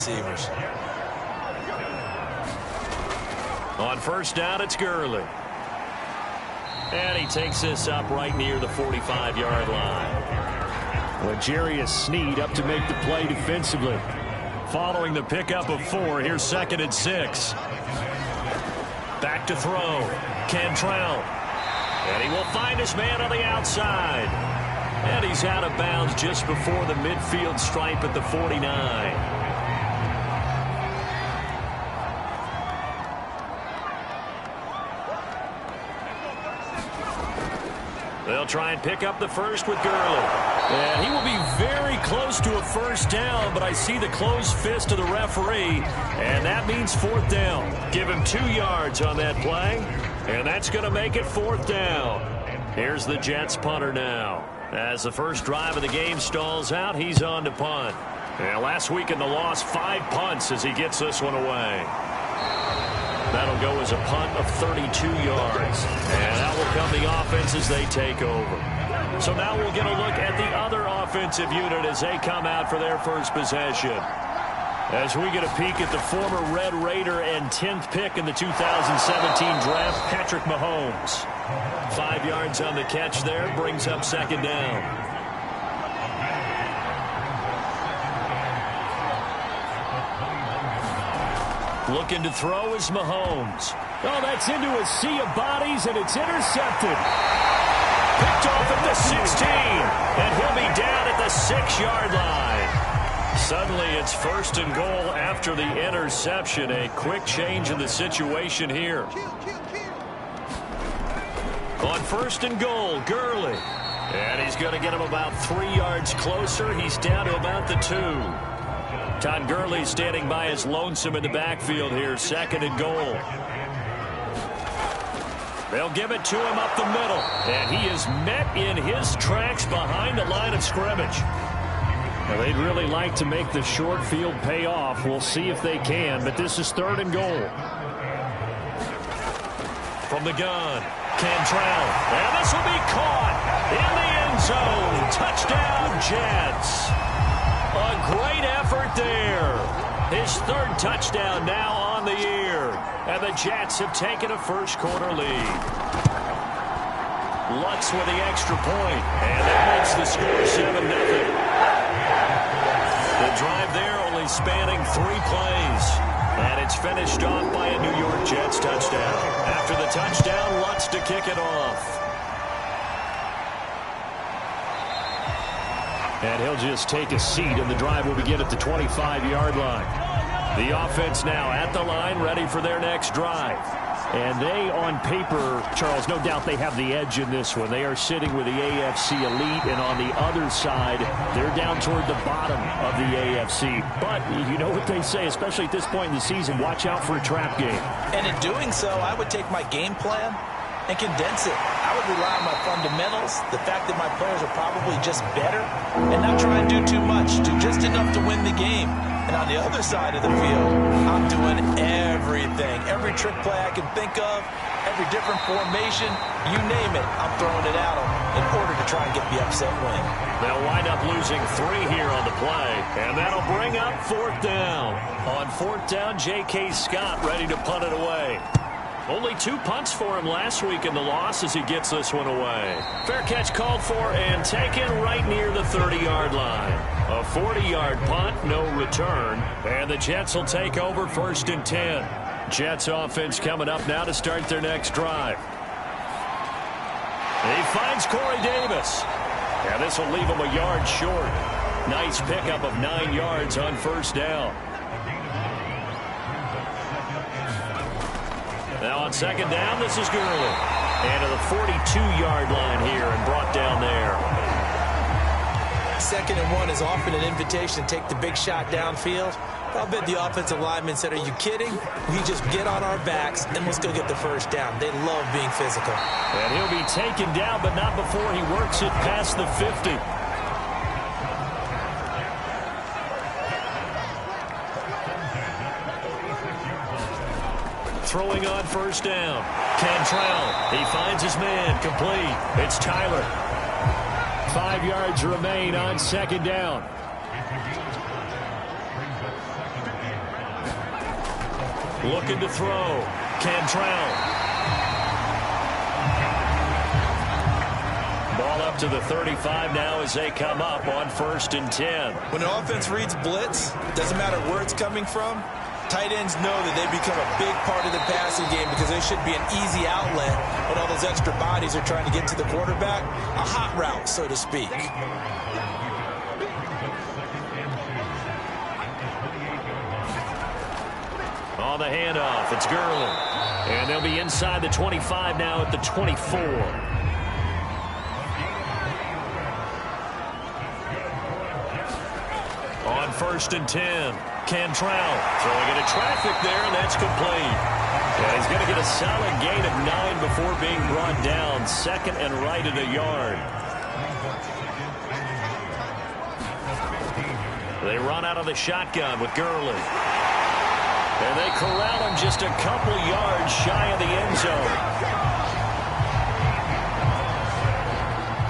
receivers. On first down, it's Gurley. And he takes this up right near the 45-yard line. L'Jarius Sneed up to make the play defensively. Following the pickup of 4, here's 2nd and 6. Back to throw. Cantrell. And he will find his man on the outside. And he's out of bounds just before the midfield stripe at the 49. They'll try and pick up the first with Gurley. And he will be very close to a first down, but I see the closed fist of the referee, and that means 4th down. Give him 2 yards on that play, and that's going to make it 4th down. Here's the Jets punter now. As the first drive of the game stalls out, he's on to punt. And last week in the loss, 5 punts as he gets this one away. That'll go as a punt of 32 yards. And that will come the offense as they take over. So now we'll get a look at the other offensive unit as they come out for their first possession. As we get a peek at the former Red Raider and 10th pick in the 2017 draft, Patrick Mahomes. 5 yards on the catch there, brings up 2nd down. Looking to throw is Mahomes. Oh, that's into a sea of bodies, and it's intercepted. Picked off at the 16, and he'll be down at the 6-yard line. Suddenly, it's 1st and goal after the interception. A quick change in the situation here. On 1st and goal, Gurley. And he's going to get him about 3 yards closer. He's down to about the 2. Todd Gurley standing by his lonesome in the backfield here. 2nd and goal. They'll give it to him up the middle. And he is met in his tracks behind the line of scrimmage. Well, they'd really like to make the short field pay off. We'll see if they can, but this is 3rd and goal. From the gun, Cantrell. And this will be caught in the end zone. Touchdown, Jets. A great effort there. His 3rd touchdown now on the year. And the Jets have taken a first-quarter lead. Lutz with the extra point. And that makes the score 7-0. The drive there only spanning 3 plays. And it's finished off by a New York Jets touchdown. After the touchdown, Lutz to kick it off. And he'll just take a seat, and the drive will begin at the 25-yard line. The offense now at the line, ready for their next drive. And they, on paper, Charles, no doubt they have the edge in this one. They are sitting with the AFC elite, and on the other side, they're down toward the bottom of the AFC. But you know what they say, especially at this point in the season, watch out for a trap game. And in doing so, I would take my game plan and condense it. I would rely on my fundamentals, the fact that my players are probably just better, and not try and do too much, do just enough to win the game. And on the other side of the field, I'm doing everything. Every trick play I can think of, every different formation, you name it, I'm throwing it at them in order to try and get the upset win. They'll wind up losing 3 here on the play, and that'll bring up 4th down. On 4th down, J.K. Scott ready to punt it away. Only 2 punts for him last week in the loss as he gets this one away. Fair catch called for and taken right near the 30-yard line. A 40-yard punt, no return. And the Jets will take over 1st and 10. Jets offense coming up now to start their next drive. He finds Corey Davis. And this will leave him a yard short. Nice pickup of 9 yards on 1st down. Now on 2nd down, this is Gurley. And to the 42-yard line here and brought down there. 2nd and 1 is often an invitation to take the big shot downfield. I'll bet the offensive lineman said, are you kidding? We just get on our backs and let's go get the 1st down. They love being physical. And he'll be taken down, but not before he works it past the 50. Throwing on 1st down. Cantrell. He finds his man. Complete. It's Tyler. 5 yards remain on 2nd down. looking to throw. Cantrell. Ball up to the 35 now as they come up on 1st and 10. When an offense reads blitz, doesn't matter where it's coming from, tight ends know that they become a big part of the passing game because they should be an easy outlet when all those extra bodies are trying to get to the quarterback. A hot route, so to speak. On the handoff, it's Gurley. And they'll be inside the 25 now at the 24. On 1st and 10, Cantrell throwing into traffic there, and that's complete. And he's going to get a solid gain of 9 before being brought down. 2nd and right at a yard. They run out of the shotgun with Gurley. And they corral him just a couple yards shy of the end zone.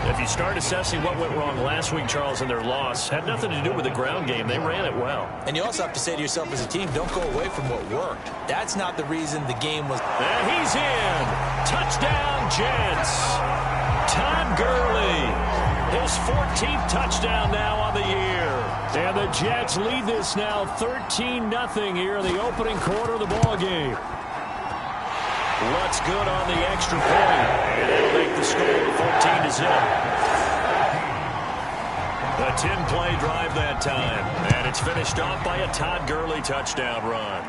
If you start assessing what went wrong last week, Charles, in their loss, had nothing to do with the ground game. They ran it well. And you also have to say to yourself as a team, don't go away from what worked. That's not the reason the game was. And he's in. Touchdown, Jets. Todd Gurley. His 14th touchdown now on the year. And the Jets lead this now 13-0 here in the opening quarter of the ball game. What's good on the extra point? And it'll make the score 14-0. A 10-play drive that time. And it's finished off by a Todd Gurley touchdown run.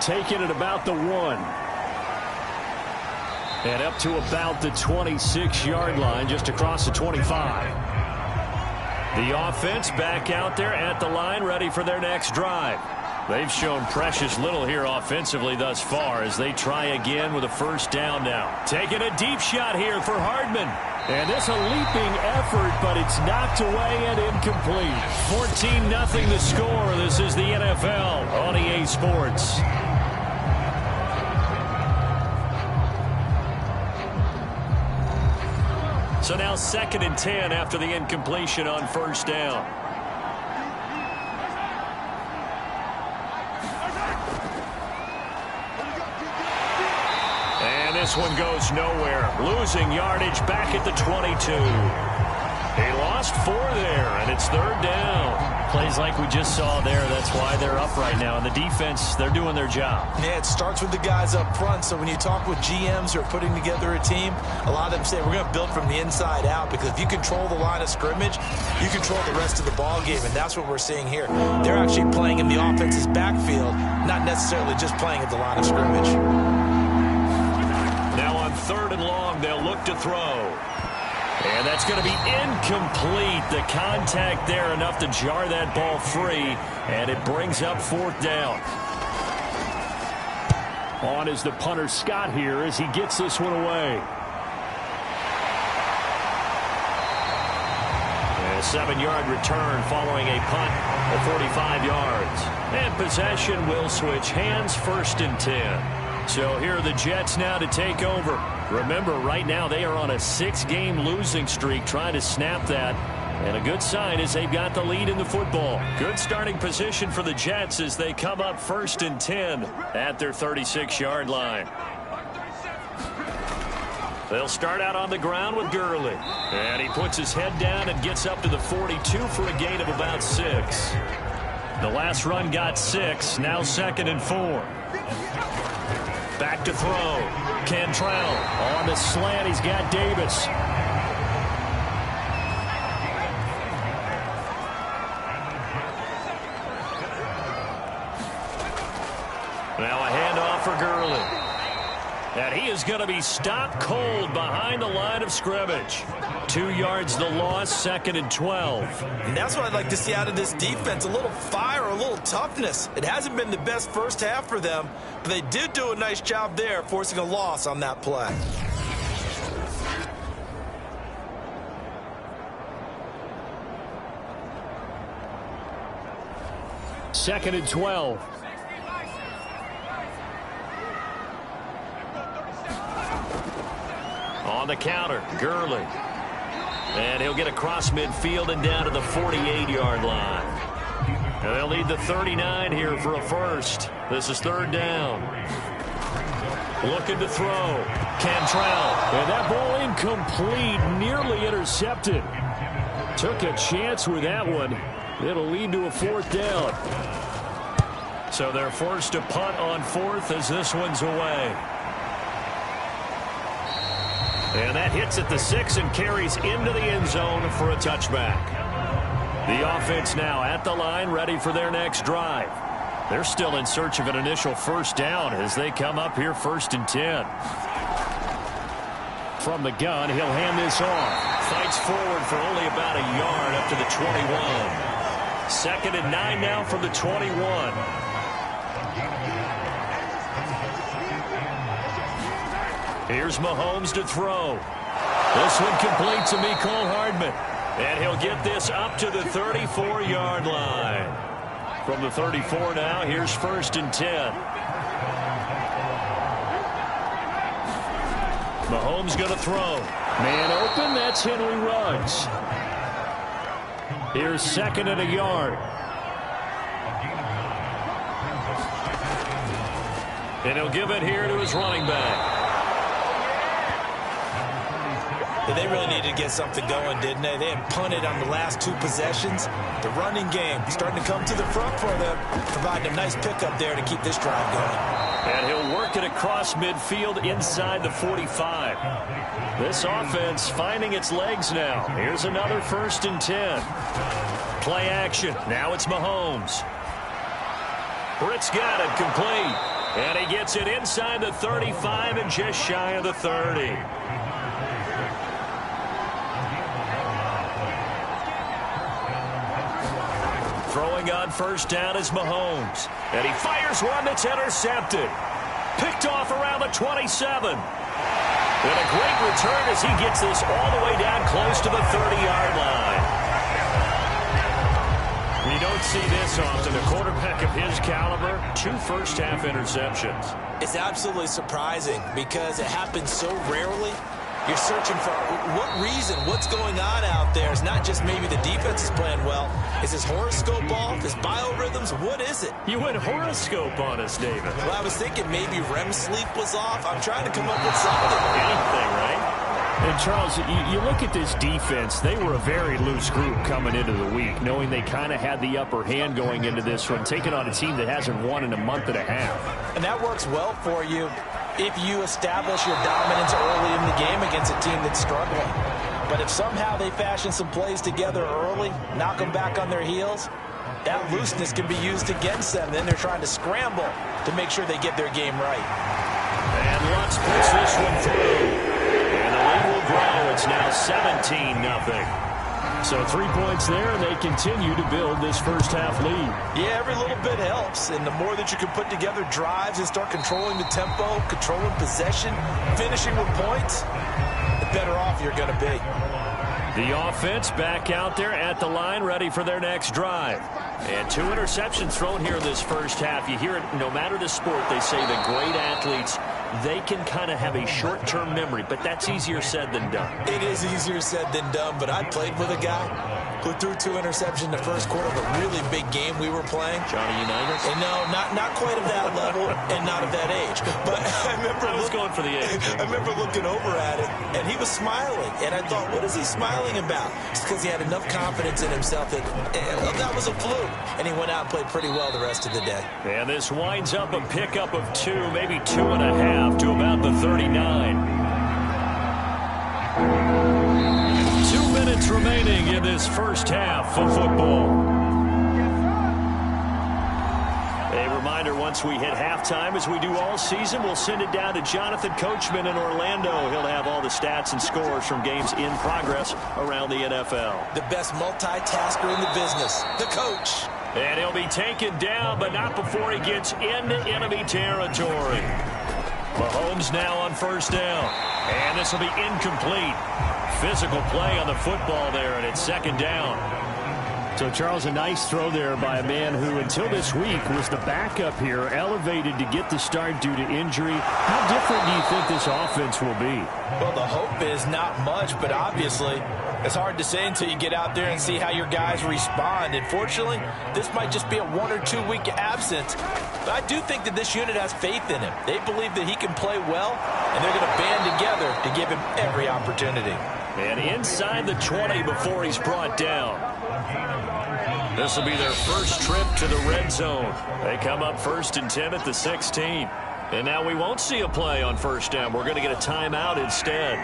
Taking it about the 1. And up to about the 26-yard line, just across the 25. The offense back out there at the line, ready for their next drive. They've shown precious little here offensively thus far as they try again with a 1st down now. Taking a deep shot here for Hardman. And this a leaping effort, but it's knocked away and incomplete. 14-0 the score. This is the NFL on EA Sports. So now 2nd and 10 after the incompletion on 1st down. And this one goes nowhere. Losing yardage back at the 22. He lost 4 there, and it's 3rd down. Plays like we just saw there. That's why they're up right now. And the defense, they're doing their job. Yeah, it starts with the guys up front. So when you talk with GMs who are putting together a team, a lot of them say, we're going to build from the inside out. Because if you control the line of scrimmage, you control the rest of the ball game. And that's what we're seeing here. They're actually playing in the offense's backfield, not necessarily just playing at the line of scrimmage. Now on 3rd and long, they'll look to throw. And that's going to be incomplete. The contact there enough to jar that ball free. And it brings up 4th down. On is the punter Scott here as he gets this one away. And a 7-yard return following a punt of 45 yards. And possession will switch hands, 1st and 10. So here are the Jets now to take over. Remember, right now they are on a 6-game losing streak, trying to snap that. And a good sign is they've got the lead in the football. Good starting position for the Jets as they come up 1st and 10 at their 36-yard line. They'll start out on the ground with Gurley. And he puts his head down and gets up to the 42 for a gain of about 6. The last run got 6, now 2nd and 4. Back to throw. Cantrell on the slant. He's got Davis. Now a handoff for Gurley. And he is going to be stopped cold behind the line of scrimmage. 2 yards the loss, 2nd and 12. And that's what I'd like to see out of this defense. A little fire, a little toughness. It hasn't been the best first half for them, but they did do a nice job there, forcing a loss on that play. Second and 12. On the counter, Gurley. And he'll get across midfield and down to the 48-yard line. And they'll need the 39 here for a 1st. This is third down. Looking to throw. Cantrell. And that ball incomplete, nearly intercepted. Took a chance with that one. It'll lead to a fourth down. So they're forced to punt on fourth as this one's away. And that hits at the 6 and carries into the end zone for a touchback. The offense now at the line, ready for their next drive. They're still in search of an initial first down as they come up here 1st and 10. From the gun, he'll hand this off. Fights forward for only about a yard up to the 21. 2nd and 9 now from the 21. Here's Mahomes to throw. This one complete to Mecole Hardman. And he'll get this up to the 34-yard line. From the 34 now, here's 1st and 10. Mahomes going to throw. Man open, that's Henry Ruggs. Here's 2nd and a yard. And he'll give it here to his running back. They really needed to get something going, didn't they? They had punted on the last 2 possessions. The running game starting to come to the front for them, providing a nice pickup there to keep this drive going. And he'll work it across midfield inside the 45. This offense finding its legs now. Here's another 1st and 10. Play action. Now it's Mahomes. Britt's got it complete. And he gets it inside the 35 and just shy of the 30. Throwing on first down is Mahomes. And he fires one that's intercepted. Picked off around the 27. And a great return as he gets this all the way down close to the 30-yard line. You don't see this often. A quarterback of his caliber, 2 first-half interceptions. It's absolutely surprising because it happens so rarely. You're searching for what reason, what's going on out there. It's not just maybe the defense is playing well. Is his horoscope off? His biorhythms? What is it? You went horoscope on us, David. Well, I was thinking maybe REM sleep was off. I'm trying to come up with something. Anything, right? And, Charles, you look at this defense. They were a very loose group coming into the week, knowing they kind of had the upper hand going into this one, taking on a team that hasn't won in a month and a half. And that works well for you if you establish your dominance early in the game against a team that's struggling. But if somehow they fashion some plays together early, knock them back on their heels, that looseness can be used against them. Then they're trying to scramble to make sure they get their game right. And Lutz puts this one through. And the lead will grow. It's now 17-0. So 3 points there, and they continue to build this first-half lead. Yeah, every little bit helps, and the more that you can put together drives and start controlling the tempo, controlling possession, finishing with points, the better off you're going to be. The offense back out there at the line, ready for their next drive. And 2 interceptions thrown here in this first half. You hear it, no matter the sport, they say the great athletes, they can kind of have a short-term memory, but that's easier said than done. It is easier said than done, but I played with a guy who threw 2 interceptions in the first quarter of a really big game we were playing. Johnny Unitas? And no, not quite of that level and not of that age. But I remember I was going for the age. I remember looking over at it, and he was smiling. And I thought, what is he smiling about? It's because he had enough confidence in himself that was a fluke. And he went out and played pretty well the rest of the day. And this winds up a pickup of 2, maybe 2.5 to about the 39. 2 minutes remaining in this first half of football. A reminder, once we hit halftime, as we do all season, we'll send it down to Jonathan Coachman in Orlando. He'll have all the stats and scores from games in progress around the NFL. The best multitasker in the business, the coach. And he'll be taken down, but not before he gets into enemy territory. Mahomes now on first down. And this will be incomplete. Physical play on the football there, and it's 2nd down. So, Charles, a nice throw there by a man who, until this week, was the backup here, elevated to get the start due to injury. How different do you think this offense will be? Well, the hope is not much, but obviously it's hard to say until you get out there and see how your guys respond. And fortunately, this might just be a 1 or 2 week absence. But I do think that this unit has faith in him. They believe that he can play well, and they're going to band together to give him every opportunity. And inside the 20 before he's brought down. This will be their first trip to the red zone. They come up 1st and 10 at the 16. And now we won't see a play on first down. We're going to get a timeout instead,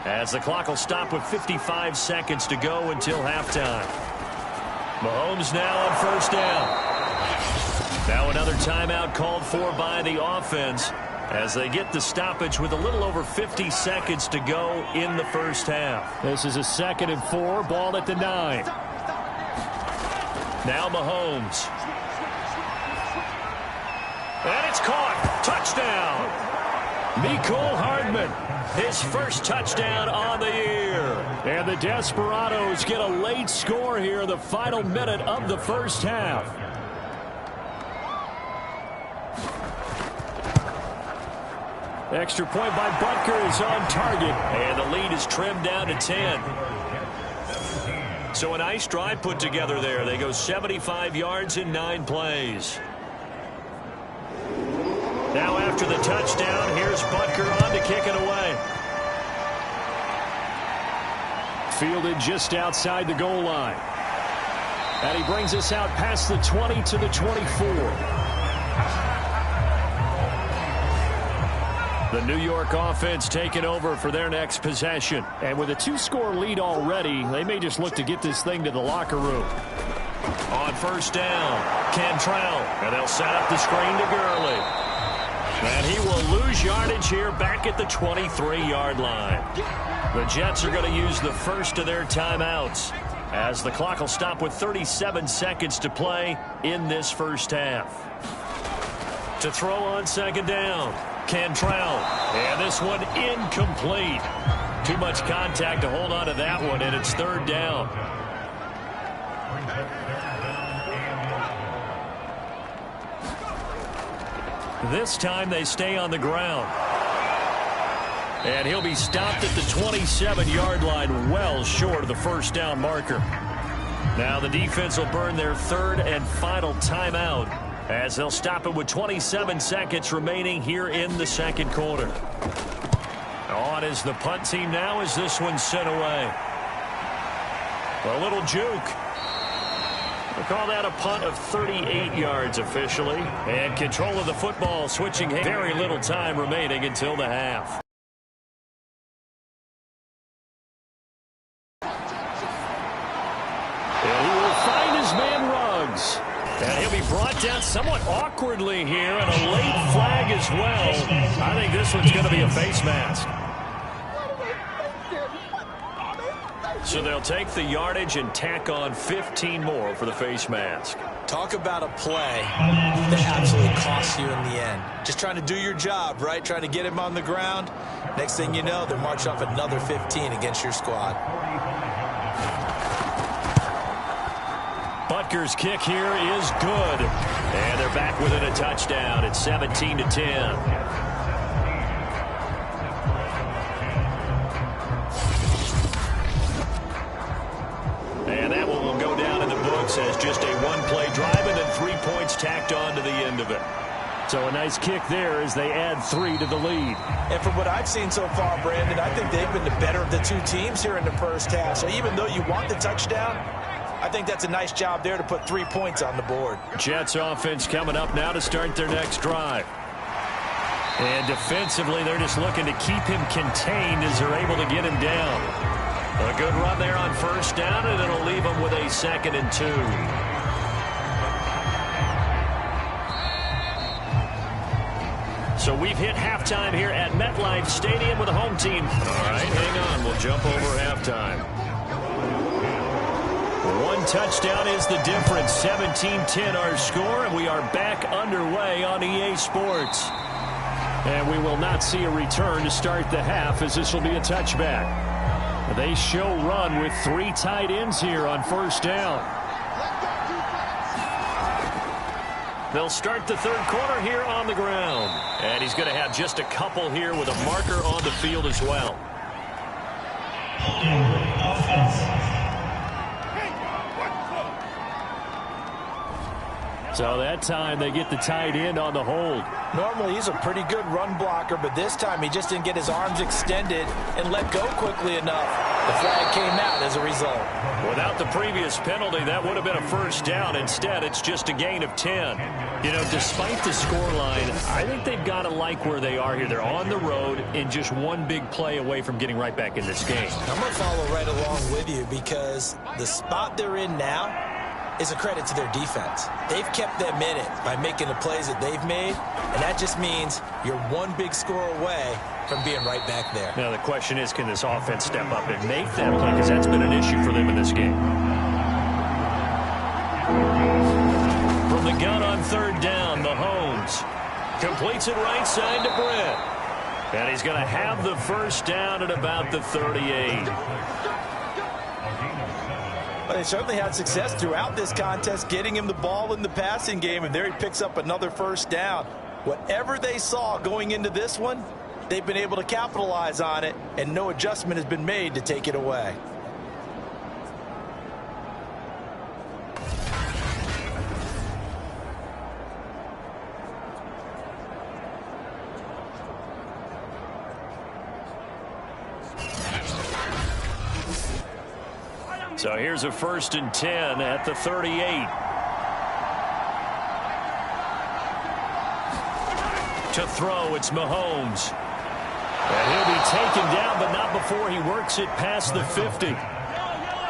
as the clock will stop with 55 seconds to go until halftime. Mahomes now on first down. Now another timeout called for by the offense as they get the stoppage with a little over 50 seconds to go in the first half. This is a 2nd and 4, ball at the 9. Now Mahomes. And it's caught. Touchdown. Mecole Hardman, his first touchdown on the year. And the Desperados get a late score here in the final minute of the first half. Extra point by Butker is on target. And the lead is trimmed down to 10. So a nice drive put together there. They go 75 yards in 9 plays. Now after the touchdown, here's Butker on to kick it away. Fielded just outside the goal line. And he brings us out past the 20 to the 24. The New York offense taking over for their next possession. And with a 2-score lead already, they may just look to get this thing to the locker room. On first down, Cantrell. And they'll set up the screen to Gurley. And he will lose yardage here back at the 23-yard line. The Jets are going to use the first of their timeouts, as the clock will stop with 37 seconds to play in this first half. To throw on second down, Cantrell. And this one incomplete. Too much contact to hold on to that one, and it's 3rd down. This time they stay on the ground. And he'll be stopped at the 27-yard line, well short of the first down marker. Now the defense will burn their 3rd and final timeout, as they'll stop it with 27 seconds remaining here in the second quarter. On is the punt team now as this one's sent away. A little juke. We'll call that a punt of 38 yards officially. And control of the football switching. Very little time remaining until the half. And he will find his man Ruggs. And he'll be brought down somewhat awkwardly here, and a late flag as well. I think this one's going to be a face mask. So they'll take the yardage and tack on 15 more for the face mask. Talk about a play that absolutely costs you in the end. Just trying to do your job, right? Trying to get him on the ground. Next thing you know, they're marching off another 15 against your squad. Butker's kick here is good. And they're back within a touchdown. It's 17-10. And that one will go down in the books as just a one-play drive and then 3 points tacked on to the end of it. So a nice kick there as they add 3 to the lead. And from what I've seen so far, Brandon, I think they've been the better of the two teams here in the first half. So even though you want the touchdown, I think that's a nice job there to put 3 points on the board. Jets offense coming up now to start their next drive. And defensively, they're just looking to keep him contained as they're able to get him down. A good run there on first down, and it'll leave them with a 2nd and 2. So we've hit halftime here at MetLife Stadium with the home team. All right, hang on. We'll jump over halftime. One touchdown is the difference. 17-10 our score, and we are back underway on EA Sports. And we will not see a return to start the half, as this will be a touchback. They show run with 3 tight ends here on first down. They'll start the third quarter here on the ground. And he's going to have just a couple here with a marker on the field as well. So that time they get the tight end on the hold. Normally he's a pretty good run blocker, but this time he just didn't get his arms extended and let go quickly enough. The flag came out as a result. Without the previous penalty, that would have been a first down. Instead, it's just a gain of 10. You know, despite the scoreline, I think they've got to like where they are here. They're on the road and just one big play away from getting right back in this game. I'm going to follow right along with you because the spot they're in now is a credit to their defense. They've kept them in it by making the plays that they've made, and that just means you're one big score away from being right back there. Now the question is, can this offense step up and make that play? Because that's been an issue for them in this game. From the gun on third down, Mahomes completes it right side to Brett. And he's going to have the first down at about the 38. Well, they certainly had success throughout this contest getting him the ball in the passing game, and there he picks up another first down. Whatever they saw going into this one, they've been able to capitalize on it, and no adjustment has been made to take it away. So here's a 1st and 10 at the 38. To throw, it's Mahomes. And he'll be taken down, but not before he works it past the 50.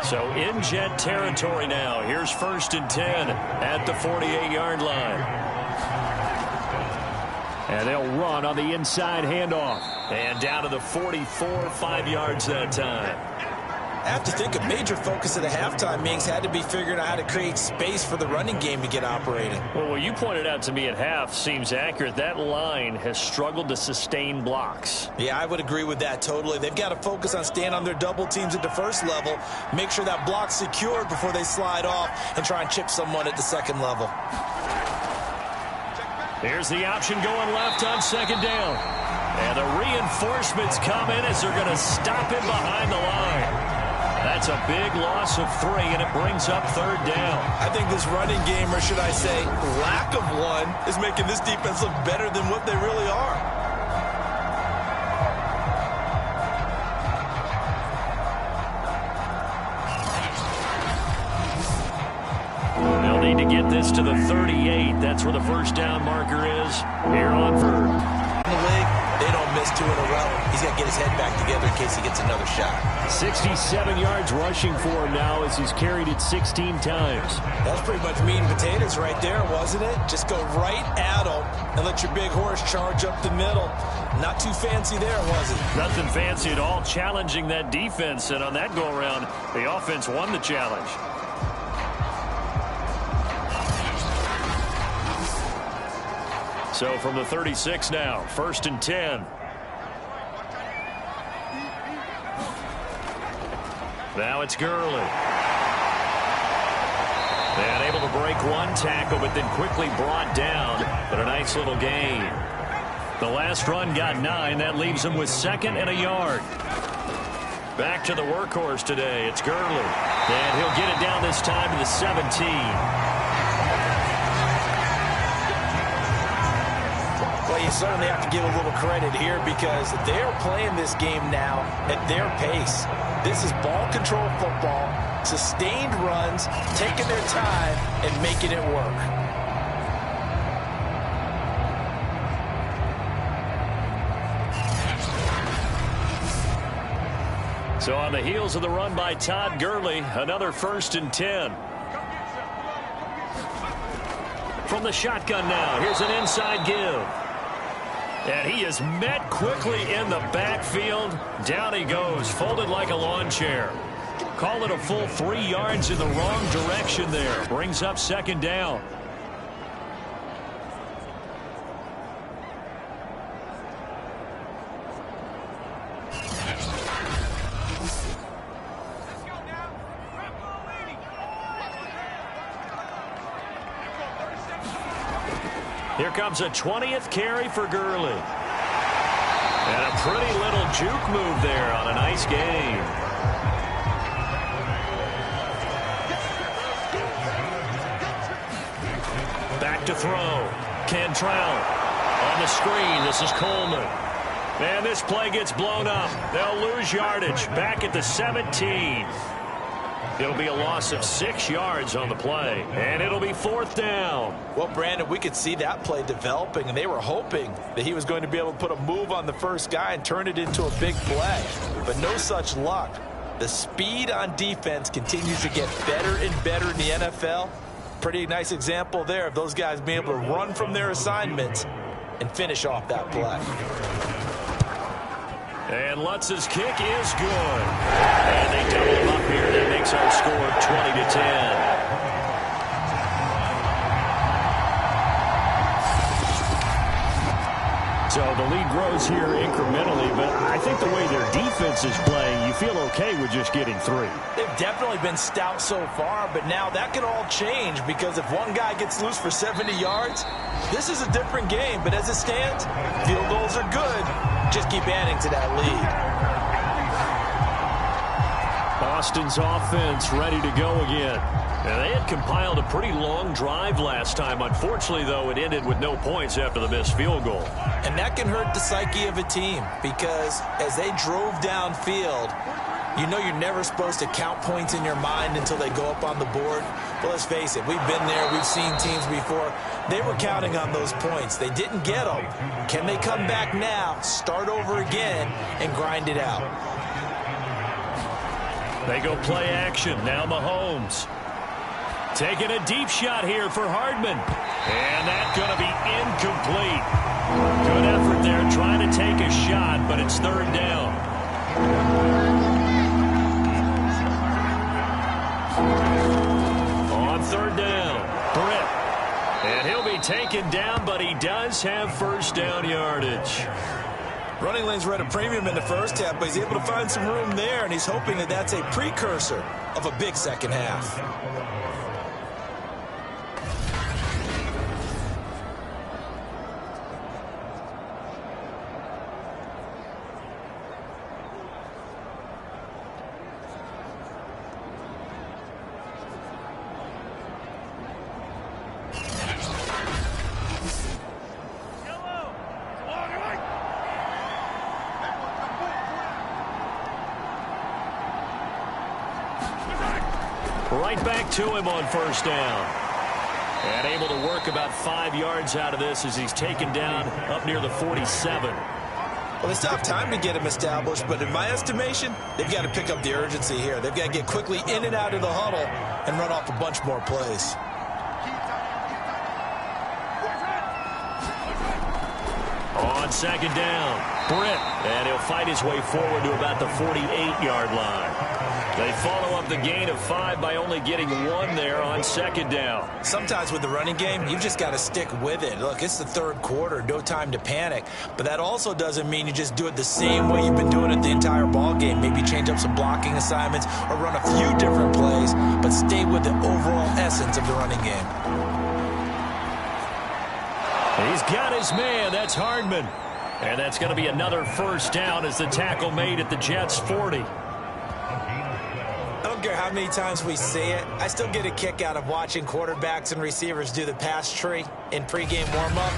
So in Jet territory now. Here's 1st and 10 at the 48-yard line. And they'll run on the inside handoff. And down to the 44, 5 yards that time. I have to think a major focus of the halftime meetings had to be figuring out how to create space for the running game to get operating. Well, what you pointed out to me at half seems accurate. That line has struggled to sustain blocks. Yeah, I would agree with that totally. They've got to focus on staying on their double teams at the first level, make sure that block's secured before they slide off and try and chip someone at the second level. Here's the option going left on second down. And the reinforcements come in as they're going to stop him behind the line. That's a big loss of 3, and it brings up third down. I think this running game, or should I say lack of one, is making this defense look better than what they really are. They'll need to get this to the 38. That's where the first down marker is here on third. In the league, they don't miss 2 in a row. He's got to get his head back together in case he gets another shot. 67 yards rushing for him now as he's carried it 16 times. That's pretty much meat and potatoes right there, wasn't it? Just go right at him and let your big horse charge up the middle. Not too fancy there, was it? Nothing fancy at all, challenging that defense. And on that go-around, the offense won the challenge. So from the 36 now, 1st and 10. Now it's Gurley. And able to break one tackle, but then quickly brought down. But a nice little gain. The last run got 9. That leaves him with 2nd and a yard. Back to the workhorse today. It's Gurley. And he'll get it down this time to the 17. Well, you certainly have to give a little credit here because they're playing this game now at their pace. This is ball control football, sustained runs, taking their time and making it work. So on the heels of the run by Todd Gurley, another 1st and 10. From the shotgun now, here's an inside give. And he is met quickly in the backfield. Down he goes, folded like a lawn chair. Call it a full 3 yards in the wrong direction there. Brings up 2nd down. Here comes a 20th carry for Gurley. And a pretty little juke move there on a nice game. Back to throw. Cantrell on the screen. This is Coleman. And this play gets blown up. They'll lose yardage. Back at the 17. It'll be a loss of 6 yards on the play. And it'll be 4th down. Well, Brandon, we could see that play developing, and they were hoping that he was going to be able to put a move on the first guy and turn it into a big play. But no such luck. The speed on defense continues to get better and better in the NFL. Pretty nice example there of those guys being able to run from their assignments and finish off that play. And Lutz's kick is good. And they double him up here. That makes our score 20-10. So the lead grows here incrementally, but I think the way their defense is playing, you feel okay with just getting 3. They've definitely been stout so far, but now that could all change because if one guy gets loose for 70 yards, this is a different game. But as it stands, field goals are good. Just keep adding to that lead. Boston's offense ready to go again. And they had compiled a pretty long drive last time. Unfortunately, though, it ended with no points after the missed field goal. And that can hurt the psyche of a team because as they drove downfield, you know you're never supposed to count points in your mind until they go up on the board. But let's face it, we've been there. We've seen teams before. They were counting on those points. They didn't get them. Can they come back now, start over again, and grind it out? They go play action. Now Mahomes. Taking a deep shot here for Hardman. And that's going to be incomplete. Good effort there trying to take a shot, but it's 3rd down. On 3rd down, Britt. And he'll be taken down, but he does have 1st down yardage. Running lanes were at a premium in the first half, but he's able to find some room there, and he's hoping that that's a precursor of a big second half. Right back to him on 1st down. And able to work about 5 yards out of this as he's taken down up near the 47. Well, they still have time to get him established, but in my estimation, they've got to pick up the urgency here. They've got to get quickly in and out of the huddle and run off a bunch more plays. On 2nd down, Britt. And he'll fight his way forward to about the 48-yard line. They follow up the gain of 5 by only getting 1 there on 2nd down. Sometimes with the running game, you've just got to stick with it. Look, it's the 3rd quarter, no time to panic. But that also doesn't mean you just do it the same way you've been doing it the entire ball game. Maybe change up some blocking assignments or run a few different plays, but stay with the overall essence of the running game. He's got his man. That's Hardman. And that's going to be another 1st down as the tackle made at the Jets' 40. I don't care how many times we see it. I still get a kick out of watching quarterbacks and receivers do the pass tree in pregame warm-up.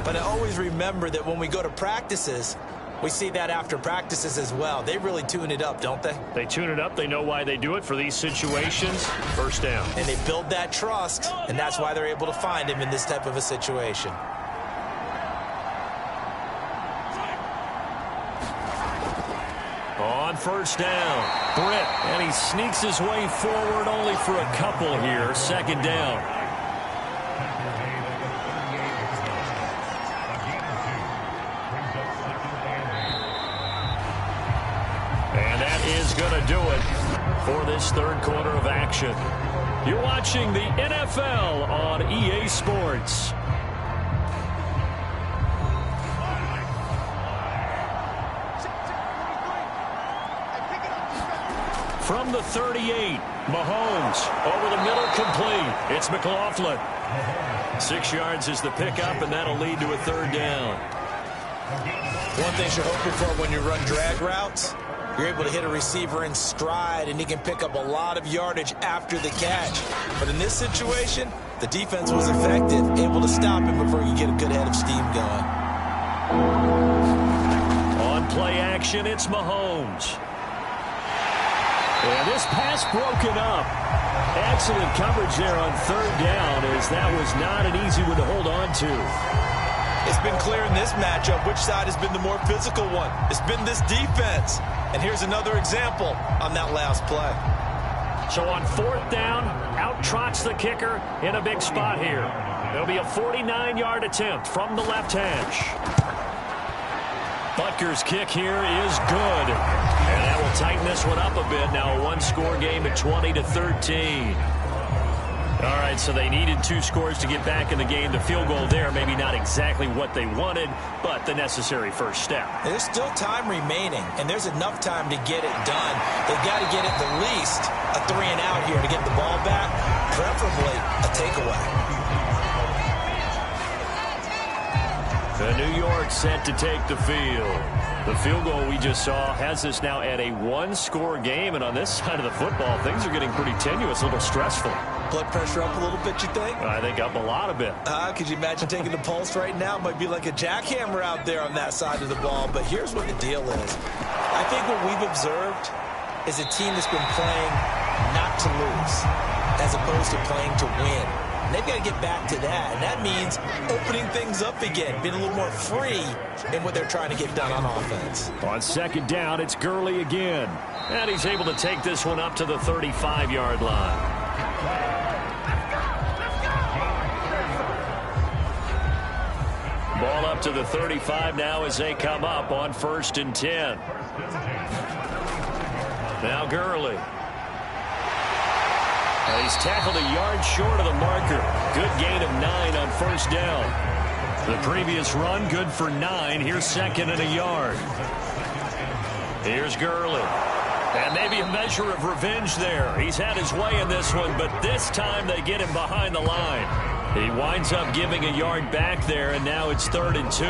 But I always remember that when we go to practices, we see that after practices as well. They really tune it up, don't they? They tune it up. They know why they do it for these situations. 1st down. And they build that trust, and that's why they're able to find him in this type of a situation. On 1st down, Britt. And he sneaks his way forward only for a couple here. 2nd down. And that is going to do it for this 3rd quarter of action. You're watching the NFL on EA Sports. From the 38, Mahomes over the middle, complete. It's McLaughlin. 6 yards is the pickup, and that'll lead to a third down. One thing you're hoping for when you run drag routes, you're able to hit a receiver in stride, and he can pick up a lot of yardage after the catch. But in this situation, the defense was effective, able to stop him before you get a good head of steam going. On play action, it's Mahomes. And this pass broken up. Excellent coverage there on third down, as that was not an easy one to hold on to. It's been clear in this matchup which side has been the more physical one. It's been this defense. And here's another example on that last play. So on fourth down, out trots the kicker in a big spot here. There'll be a 49-yard attempt from the left hash. Butker's kick here is good. And that will tighten this one up a bit. Now a one-score game at 20-13. All right, so they needed 2 scores to get back in the game. The field goal there, maybe not exactly what they wanted, but the necessary first step. There's still time remaining, and there's enough time to get it done. They've got to get at the least a 3-and-out here to get the ball back, preferably a takeaway. The New York set to take the field. The field goal we just saw has us now at a one-score game, and on this side of the football, things are getting pretty tenuous, a little stressful. Blood pressure up a little bit, you think? I think up a lot of it. Could you imagine taking the pulse right now? Might be like a jackhammer out there on that side of the ball, but here's what the deal is. I think what we've observed is a team that's been playing not to lose as opposed to playing to win. And they've got to get back to that, and that means opening things up again, being a little more free in what they're trying to get done on offense. On second down, it's Gurley again. And he's able to take this one up to the 35-yard line. Ball up to the 35 now as they come up on 1st and 10. Now Gurley. And he's tackled a yard short of the marker. Good gain of 9 on 1st down. The previous run, good for 9. Here's 2nd and a yard. Here's Gurley. And maybe a measure of revenge there. He's had his way in this one, but this time they get him behind the line. He winds up giving a yard back there, and now it's 3rd and 2.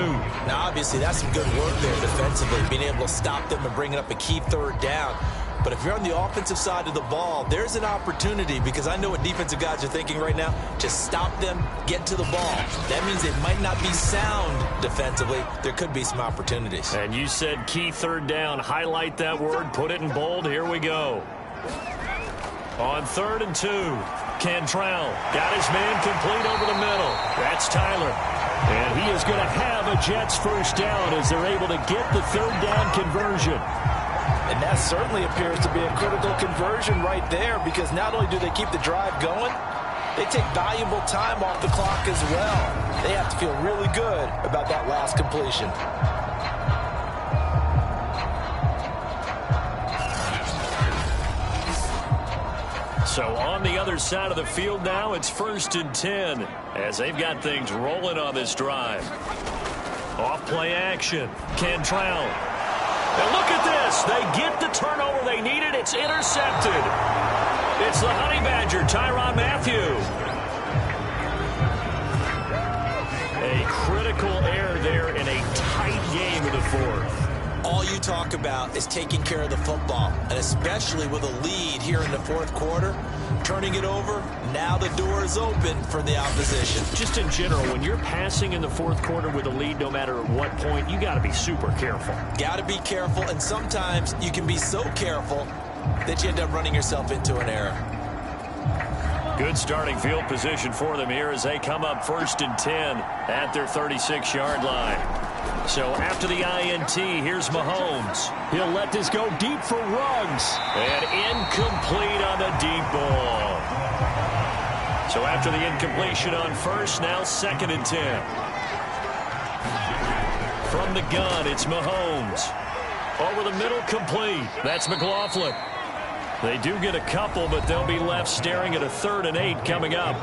Now, obviously, that's some good work there defensively, being able to stop them and bringing up a key 3rd down. But if you're on the offensive side of the ball, there's an opportunity, because I know what defensive guys are thinking right now. Just stop them, get to the ball. That means they might not be sound defensively. There could be some opportunities. And you said key 3rd down. Highlight that word, put it in bold. Here we go. On 3rd and 2, Cantrell got his man complete over the middle. That's Tyler. And he is going to have a Jets first down as they're able to get the 3rd down conversion. And that certainly appears to be a critical conversion right there, because not only do they keep the drive going, they take valuable time off the clock as well. They have to feel really good about that last completion. So on the other side of the field now, it's 1st and 10 as they've got things rolling on this drive. Off play action. Cantrell. And look at this. They get the turnover they needed. It's intercepted. It's the Honey Badger, Tyrann Mathieu. A critical error there in a tight game in the 4th. All you talk about is taking care of the football, and especially with a lead here in the 4th quarter, turning it over, now the door is open for the opposition. Just in general, when you're passing in the 4th quarter with a lead, no matter at what point, you got to be super careful. Got to be careful, and sometimes you can be so careful that you end up running yourself into an error. Good starting field position for them here as they come up 1st and 10 at their 36-yard line. So after the INT, here's Mahomes. He'll let this go deep for Ruggs. And incomplete on the deep ball. So after the incompletion on 1st, now 2nd and 10. From the gun, it's Mahomes. Over the middle, complete. That's McLaughlin. They do get a couple, but they'll be left staring at a 3rd and 8 coming up.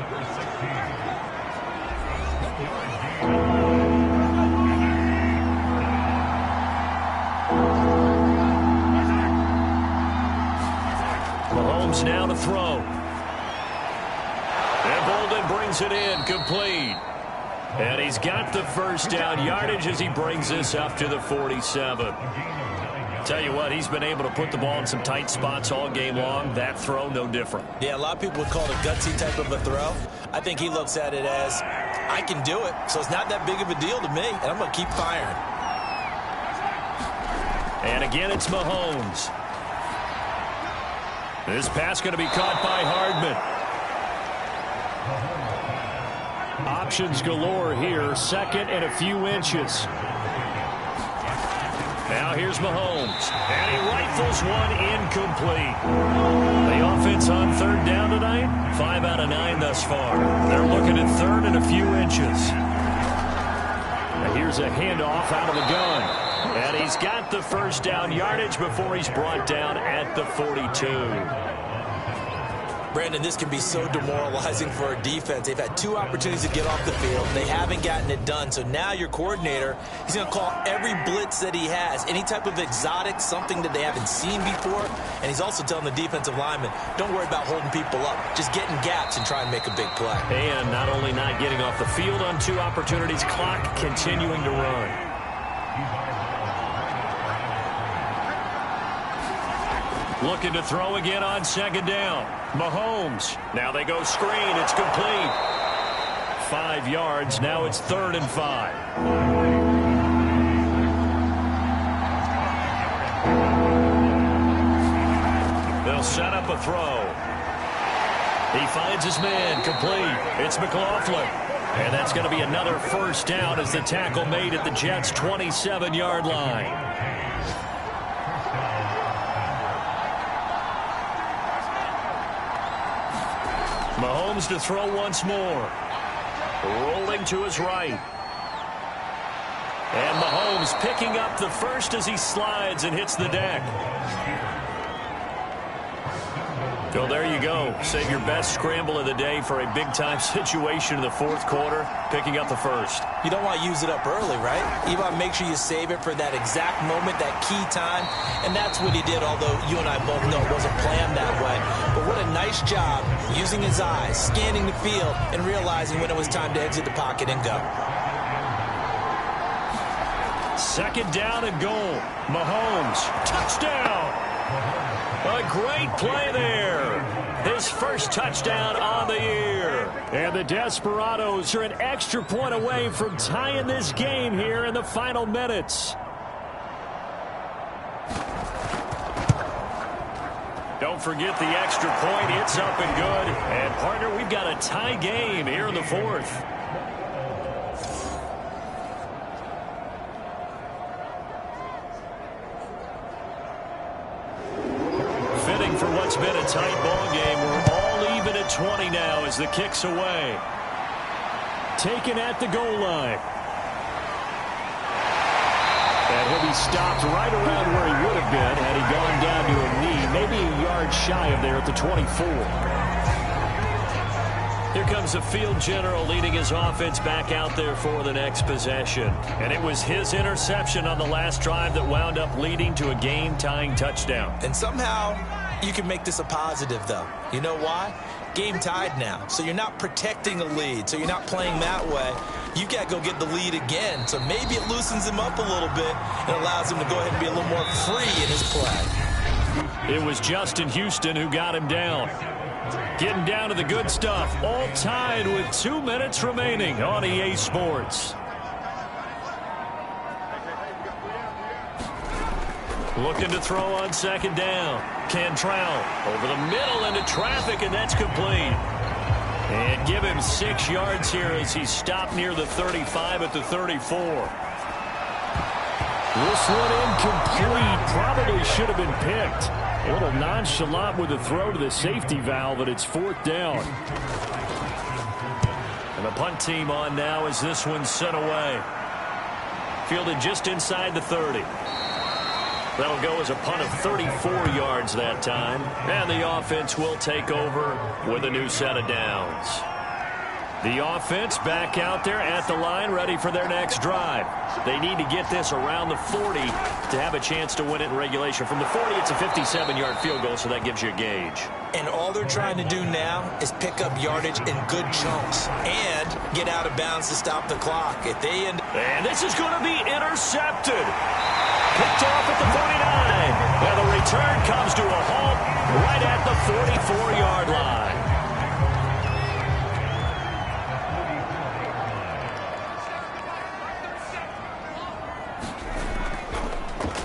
Mahomes now to throw. And Bolden brings it in, complete. And he's got the first down yardage as he brings this up to the 47. Tell you what, he's been able to put the ball in some tight spots all game long. That throw, no different. Yeah, a lot of people would call it a gutsy type of a throw. I think he looks at it as, I can do it, so it's not that big of a deal to me, and I'm going to keep firing. And again, it's Mahomes. This pass going to be caught by Hardman. Options galore here. Second and a few inches. Now here's Mahomes. And he rifles one incomplete. The offense on third down tonight, 5 out of 9 thus far. They're looking at third and a few inches. Now here's a handoff out of the gun. And he's got the first down yardage before he's brought down at the 42. Brandon, this can be so demoralizing for a defense. They've had 2 opportunities to get off the field. They haven't gotten it done. So now your coordinator, he's going to call every blitz that he has, any type of exotic, something that they haven't seen before. And he's also telling the defensive lineman, don't worry about holding people up. Just get in gaps and try and make a big play. And not only not getting off the field on 2 opportunities, clock continuing to run. Looking to throw again on second down. Mahomes. Now they go screen. It's complete. 5 yards. Now it's 3rd and 5. They'll set up a throw. He finds his man. Complete. It's McLaughlin. And that's going to be another first down as the tackle made at the Jets' 27-yard line. Mahomes to throw once more. Rolling to his right. And Mahomes picking up the first as he slides and hits the deck. So there you go. Save your best scramble of the day for a big-time situation in the 4th quarter, picking up the first. You don't want to use it up early, right? You want to make sure you save it for that exact moment, that key time. And that's what he did, although you and I both know it wasn't planned that way. But what a nice job using his eyes, scanning the field, and realizing when it was time to exit the pocket and go. 2nd down and goal. Mahomes, touchdown! A great play there. His first touchdown on the year. And the Desperados are an extra point away from tying this game here in the final minutes. Don't forget the extra point. It's up and good. And, partner, we've got a tie game here in the 4th. For what's been a tight ball game, we're all even at 20 now as the kick's away. Taken at the goal line. And he'll be stopped right around where he would have been had he gone down to a knee, maybe a yard shy of there at the 24. Here comes the field general leading his offense back out there for the next possession. And it was his interception on the last drive that wound up leading to a game-tying touchdown. And somehow you can make this a positive, though. You know why? Game tied now. So you're not protecting a lead. So you're not playing that way. You got to go get the lead again. So maybe it loosens him up a little bit and allows him to go ahead and be a little more free in his play. It was Justin Houston who got him down. Getting down to the good stuff. All tied with 2 minutes remaining on EA Sports. Looking to throw on second down. Cantrell over the middle into traffic, and that's complete. And give him 6 yards here as he's stopped near the 35 at the 34. This one incomplete. Probably should have been picked. A little nonchalant with the throw to the safety valve, and it's 4th down. And the punt team on now as this one's sent away. Fielded just inside the 30. That'll go as a punt of 34 yards that time. And the offense will take over with a new set of downs. The offense back out there at the line, ready for their next drive. They need to get this around the 40 to have a chance to win it in regulation. From the 40, it's a 57-yard field goal, so that gives you a gauge. And all they're trying to do now is pick up yardage in good chunks and get out of bounds to stop the clock. If they end... And this is going to be intercepted. Picked off at the 49. And the return comes to a halt right at the 44-yard line.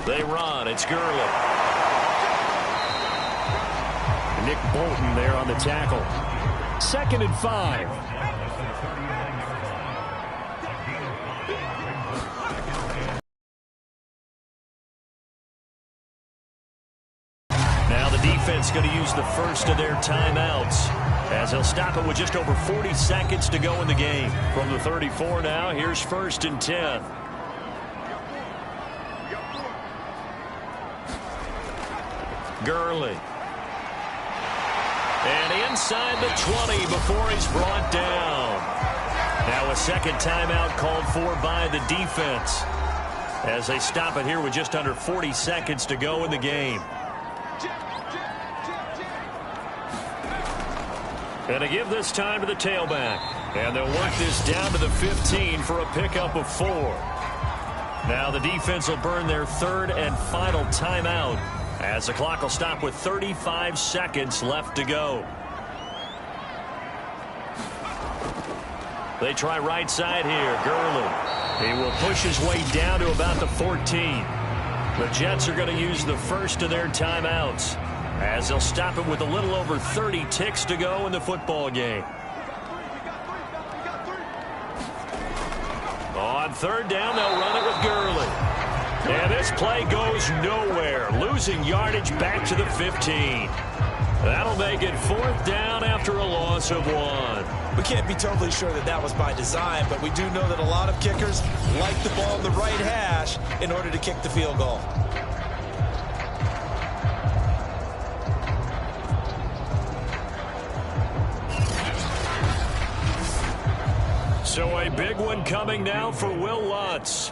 They run. It's Gurley. Nick Bolton there on the tackle. 2nd and 5. Now the defense going to use the first of their timeouts as they'll stop it with just over 40 seconds to go in the game. From the 34 now, here's 1st and 10. Gurley. And inside the 20 before he's brought down. Now a second timeout called for by the defense as they stop it here with just under 40 seconds to go in the game. And to give this time to the tailback. And they'll work this down to the 15 for a pickup of 4. Now the defense will burn their 3rd and final timeout as the clock will stop with 35 seconds left to go. They try right side here. Gurley. He will push his way down to about the 14. The Jets are going to use the first of their timeouts as they'll stop it with a little over 30 ticks to go in the football game. On 3rd down, they'll run it with Gurley. And this play goes nowhere, losing yardage back to the 15. That'll make it 4th down after a loss of 1. We can't be totally sure that that was by design, but we do know that a lot of kickers like the ball in the right hash in order to kick the field goal. So a big one coming now for Will Lutz.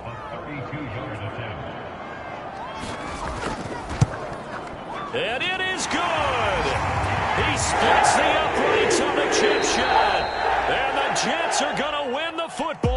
And it is good. He splits the uprights on the chip shot. And the Jets are going to win the football